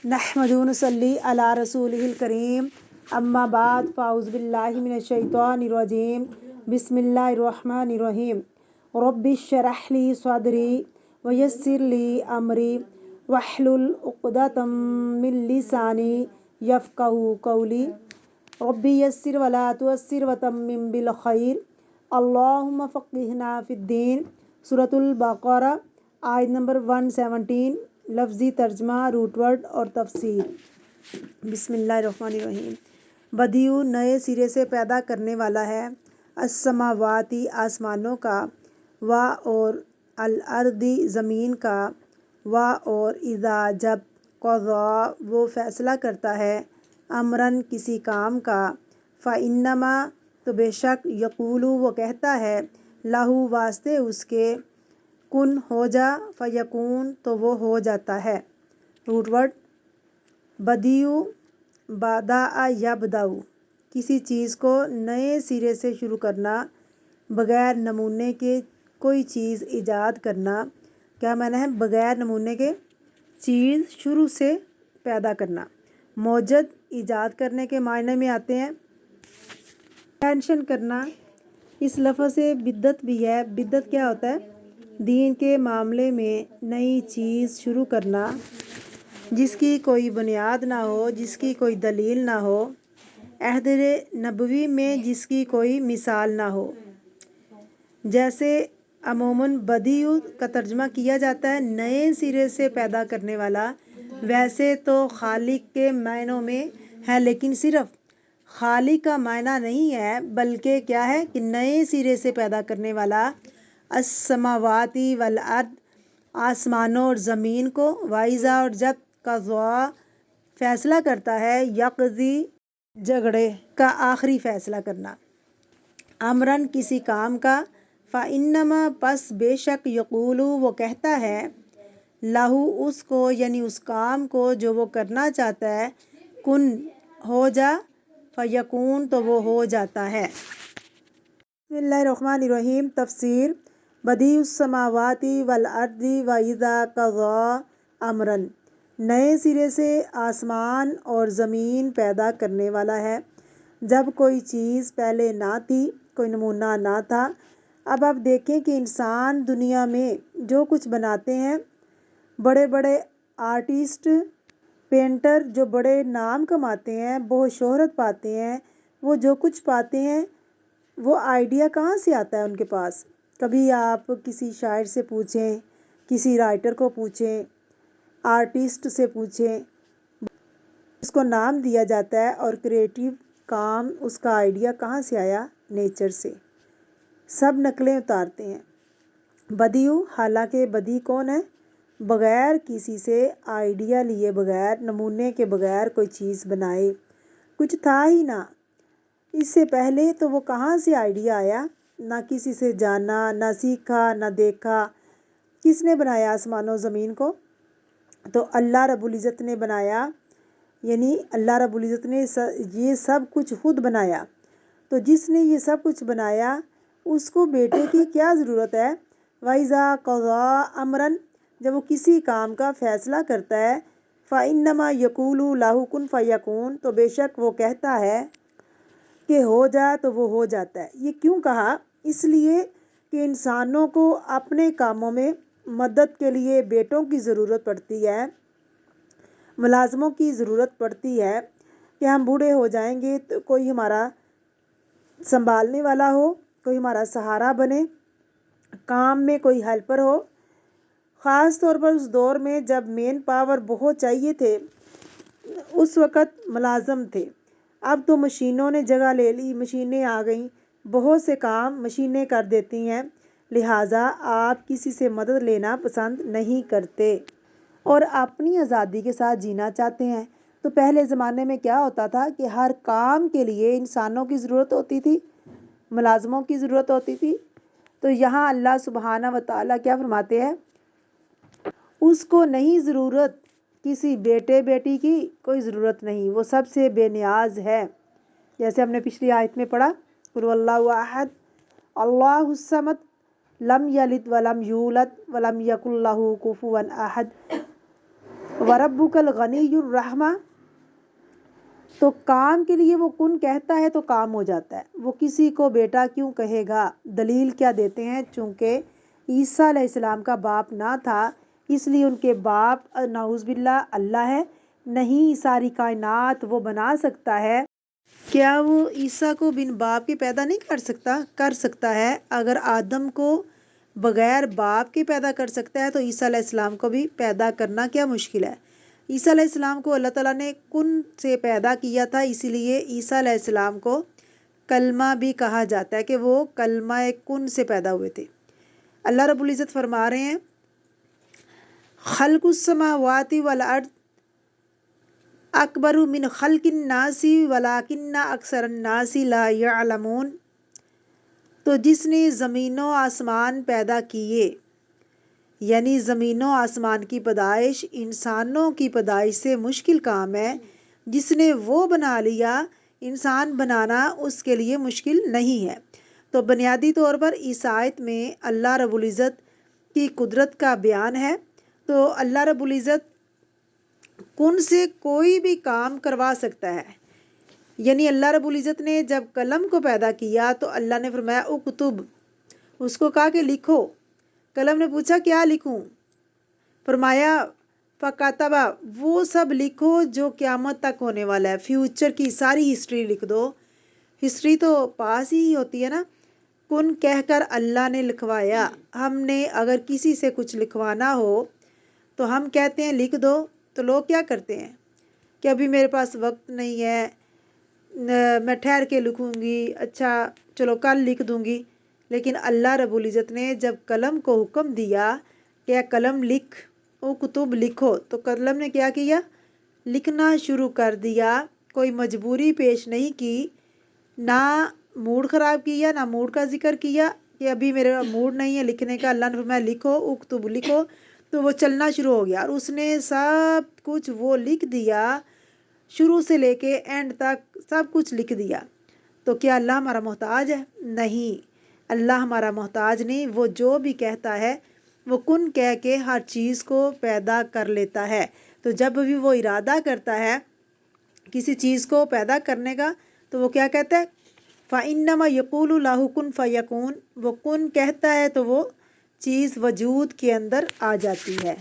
نحمدہ و نصلی علی رسولہ الکریم اما بعد فاعوذ باللہ من الشیطان الرجیم بسم اللہ الرحمن الرحیم رب اشرح لی صدری ویسر لی امری واحلل عقدۃ من لسانی یفقہوا قولی رب یسر ولا تعسر وتمم بالخیر اللہم فقہنا فی الدین۔ سورۃ البقرہ آیت نمبر 117، لفظی ترجمہ، روٹ ورڈ اور تفسیر۔ بسم اللہ الرحمن الرحیم۔ بدیع نئے سرے سے پیدا کرنے والا ہے، السماواتی آسمانوں کا، و اور الارضی زمین کا، و اور اذا جب، قضا وہ فیصلہ کرتا ہے، امرن کسی کام کا، فانما تو بے شک، یقول وہ کہتا ہے، لہو واسطے اس کے، کن ہو جا، فیکون تو وہ ہو جاتا ہے۔ روٹ ورڈ بدیع، بدأ یبدأ، کسی چیز کو نئے سرے سے شروع کرنا، بغیر نمونے کے کوئی چیز ایجاد کرنا۔ کیا معنی ہے بغیر نمونے کے چیز شروع سے پیدا کرنا؟ موجد ایجاد کرنے کے معنی میں آتے ہیں۔ مینشن کرنا، اس لفظ سے بدعت بھی ہے۔ بدعت کیا ہوتا ہے؟ دین کے معاملے میں نئی چیز شروع کرنا جس کی کوئی بنیاد نہ ہو، جس کی کوئی دلیل نہ ہو، عہد نبوی میں جس کی کوئی مثال نہ ہو۔ جیسے عموماً بدیع کا ترجمہ کیا جاتا ہے نئے سرے سے پیدا کرنے والا، ویسے تو خالق کے معنوں میں ہے، لیکن صرف خالق کا معنی نہیں ہے، بلکہ کیا ہے کہ نئے سرے سے پیدا کرنے والا، السماواتی والارض آسمانوں اور زمین کو، وَإِذَا اور جب، قضا فیصلہ کرتا ہے، یقضی جھگڑے کا آخری فیصلہ کرنا، امرن کسی کام کا، فإنما پس بے شک، یقول وہ کہتا ہے، لہو اس کو یعنی اس کام کو جو وہ کرنا چاہتا ہے، کن ہو جا، فیکون تو وہ ہو جاتا ہے۔ بسم اللہ الرحمن الرحیم۔ تفسیر۔ بدیع السماوات والارض وإذا قضى امرا، نئے سرے سے آسمان اور زمین پیدا کرنے والا ہے، جب کوئی چیز پہلے نہ تھی، کوئی نمونہ نہ تھا۔ اب آپ دیکھیں کہ انسان دنیا میں جو کچھ بناتے ہیں، بڑے بڑے آرٹسٹ، پینٹر جو بڑے نام کماتے ہیں، بہت شہرت پاتے ہیں، وہ جو کچھ پاتے ہیں وہ آئیڈیا کہاں سے آتا ہے ان کے پاس؟ کبھی آپ کسی شاعر سے پوچھیں، کسی رائٹر کو پوچھیں، آرٹسٹ سے پوچھیں، اس کو نام دیا جاتا ہے، اور کریٹیو کام، اس کا آئیڈیا کہاں سے آیا؟ نیچر سے۔ سب نقلیں اتارتے ہیں۔ بدیع، حالانکہ بدیع کون ہے؟ بغیر کسی سے آئیڈیا لیے، بغیر نمونے کے، بغیر کوئی چیز بنائے، کچھ تھا ہی نہ اس سے پہلے، تو وہ کہاں سے آئیڈیا آیا؟ نہ کسی سے جانا، نہ سیکھا، نہ دیکھا۔ کس نے بنایا آسمان و زمین کو؟ تو اللہ رب العزت نے بنایا، یعنی اللہ رب العزت نے یہ سب کچھ خود بنایا۔ تو جس نے یہ سب کچھ بنایا، اس کو بیٹے کی کیا ضرورت ہے؟ وَإِذَا قَضَى أَمْرًا، جب وہ کسی کام کا فیصلہ کرتا ہے، فَإِنَّمَا يَقُولُ لَهُ كُن فَيَكُونُ، تو بے شک وہ کہتا ہے کہ ہو جا تو وہ ہو جاتا ہے۔ یہ کیوں کہا؟ اس لیے کہ انسانوں کو اپنے کاموں میں مدد کے لیے بیٹوں کی ضرورت پڑتی ہے، ملازموں کی ضرورت پڑتی ہے، کہ ہم بوڑھے ہو جائیں گے تو کوئی ہمارا سنبھالنے والا ہو، کوئی ہمارا سہارا بنے، کام میں کوئی ہیلپر ہو۔ خاص طور پر اس دور میں جب مین پاور بہت چاہیے تھے، اس وقت ملازم تھے۔ اب تو مشینوں نے جگہ لے لی، مشینیں آ گئیں، بہت سے کام مشینیں کر دیتی ہیں، لہٰذا آپ کسی سے مدد لینا پسند نہیں کرتے اور اپنی آزادی کے ساتھ جینا چاہتے ہیں۔ تو پہلے زمانے میں کیا ہوتا تھا کہ ہر کام کے لیے انسانوں کی ضرورت ہوتی تھی، ملازموں کی ضرورت ہوتی تھی۔ تو یہاں اللہ سبحانہ و تعالیٰ کیا فرماتے ہیں؟ اس کو نہیں ضرورت کسی بیٹے بیٹی کی، کوئی ضرورت نہیں، وہ سب سے بے نیاز ہے۔ جیسے ہم نے پچھلی آیت میں پڑھا، قُلْ هُوَ احد اللہ الصمد لم یلد ولم یولد ولم یکن لہ کفوا احد۔ وَرَبُّكَ الْغَنِيُّ الرَّحْمَةُ، تو کام کے لیے وہ کن کہتا ہے تو کام ہو جاتا ہے، وہ کسی کو بیٹا کیوں کہے گا؟ دلیل کیا دیتے ہیں؟ چونکہ عیسیٰ علیہ السلام کا باپ نہ تھا، اس لیے ان کے باپ نعوذ باللہ اللہ ہے نہیں، ساری کائنات وہ بنا سکتا ہے۔ کیا وہ عیسیٰ کو بن باپ کے پیدا نہیں کر سکتا؟ کر سکتا ہے۔ اگر آدم کو بغیر باپ کے پیدا کر سکتا ہے تو عیسیٰ علیہ السلام کو بھی پیدا کرنا کیا مشکل ہے؟ عیسیٰ علیہ السلام کو اللہ تعالیٰ نے کن سے پیدا کیا تھا، اسی لیے عیسیٰ علیہ السلام کو کلمہ بھی کہا جاتا ہے کہ وہ کلمہ کن سے پیدا ہوئے تھے۔ اللہ رب العزت فرما رہے ہیں خلق السماوات والارض اکبر من خلق الناس ولکن اکثر الناس لا یعلمون، تو جس نے زمین و آسمان پیدا کیے، یعنی زمین و آسمان کی پیدائش انسانوں کی پیدائش سے مشکل کام ہے، جس نے وہ بنا لیا، انسان بنانا اس کے لیے مشکل نہیں ہے۔ تو بنیادی طور پر اس آیت میں اللہ رب العزت کی قدرت کا بیان ہے۔ تو اللہ رب العزت کن سے کوئی بھی کام کروا سکتا ہے، یعنی اللہ رب العزت نے جب قلم کو پیدا کیا تو اللہ نے فرمایا اکتب، اس کو کہا کہ لکھو۔ قلم نے پوچھا کیا لکھوں؟ فرمایا فکتبہ، وہ سب لکھو جو قیامت تک ہونے والا ہے، فیوچر کی ساری ہسٹری لکھ دو۔ ہسٹری تو پاس ہی ہوتی ہے نا، کن کہہ کر اللہ نے لکھوایا۔ ہم نے اگر کسی سے کچھ لکھوانا ہو تو ہم کہتے ہیں لکھ دو، تو لوگ کیا کرتے ہیں کہ ابھی میرے پاس وقت نہیں ہے، میں ٹھہر کے لکھوں گی، اچھا چلو کل لکھ دوں گی۔ لیکن اللہ رب العزت نے جب قلم کو حکم دیا کہ قلم لکھ، اکتب لکھو، تو قلم نے کیا کیا؟ لکھنا شروع کر دیا۔ کوئی مجبوری پیش نہیں کی، نہ موڈ خراب کیا، نہ موڈ کا ذکر کیا کہ ابھی میرا موڈ نہیں ہے لکھنے کا۔ اللہ نے فرمایا لکھو، اکتب لکھو، تو وہ چلنا شروع ہو گیا اور اس نے سب کچھ وہ لکھ دیا، شروع سے لے کے اینڈ تک سب کچھ لکھ دیا۔ تو کیا اللہ ہمارا محتاج ہے؟ نہیں، اللہ ہمارا محتاج نہیں، وہ جو بھی کہتا ہے وہ کن کہہ کے ہر چیز کو پیدا کر لیتا ہے۔ تو جب بھی وہ ارادہ کرتا ہے کسی چیز کو پیدا کرنے کا تو وہ کیا کہتا ہے؟ فَإِنَّمَا يَقُولُ لَهُ كُن فَيَكُونُ، وہ کن کہتا ہے تو وہ چیز وجود کے اندر آ جاتی ہے۔